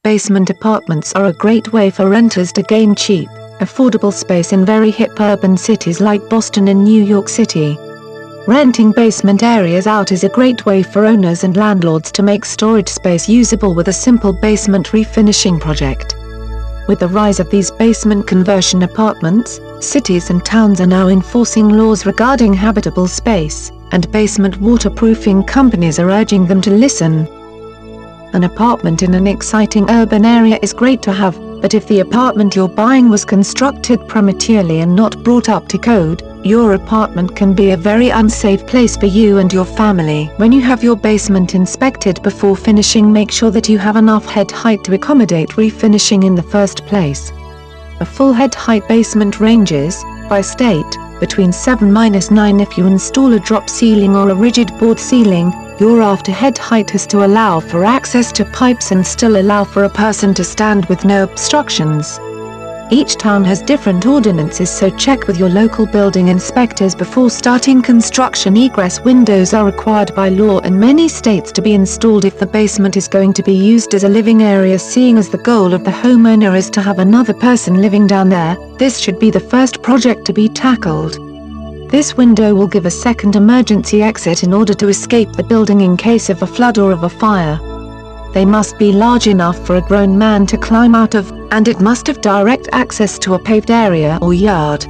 basement apartments are a great way for renters to gain cheap, affordable space in very hip urban cities like Boston and New York City. Renting basement areas out is a great way for owners and landlords to make storage space usable with a simple basement refinishing project. With the rise of these basement conversion apartments, cities and towns are now enforcing laws regarding habitable space, and basement waterproofing companies are urging them to listen. An apartment in an exciting urban area is great to have, but if the apartment you're buying was constructed prematurely and not brought up to code, your apartment can be a very unsafe place for you and your family. When you have your basement inspected before finishing, make sure that you have enough head height to accommodate refinishing in the first place. A full head height basement ranges, by state, between 7-9 if you install a drop ceiling or a rigid board ceiling. Your after head height has to allow for access to pipes and still allow for a person to stand with no obstructions. Each town has different ordinances, so check with your local building inspectors before starting construction. Egress windows are required by law in many states to be installed if the basement is going to be used as a living area. Seeing as the goal of the homeowner is to have another person living down there, this should be the first project to be tackled. This window will give a second emergency exit in order to escape the building in case of a flood or of a fire. They must be large enough for a grown man to climb out of, and it must have direct access to a paved area or yard.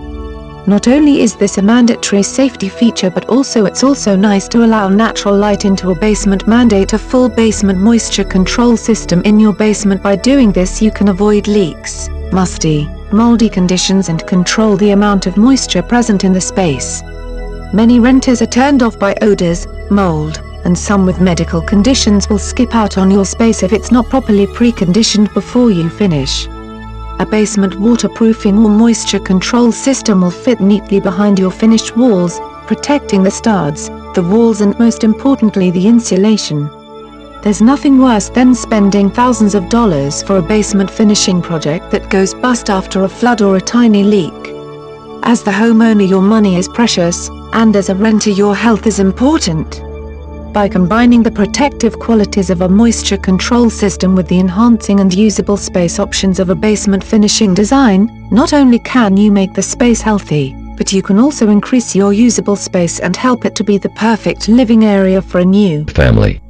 Not only is this a mandatory safety feature, but it's also nice to allow natural light into a basement. Mandate a full basement moisture control system in your basement. By doing this, you can avoid leaks, musty, moldy conditions and control the amount of moisture present in the space. Many renters are turned off by odors, mold, and some with medical conditions will skip out on your space if it's not properly preconditioned before you finish. A basement waterproofing or moisture control system will fit neatly behind your finished walls, protecting the studs, the walls and most importantly the insulation. There's nothing worse than spending thousands of dollars for a basement finishing project that goes bust after a flood or a tiny leak. As the homeowner, your money is precious, and as a renter your health is important. By combining the protective qualities of a moisture control system with the enhancing and usable space options of a basement finishing design, not only can you make the space healthy, but you can also increase your usable space and help it to be the perfect living area for a new family.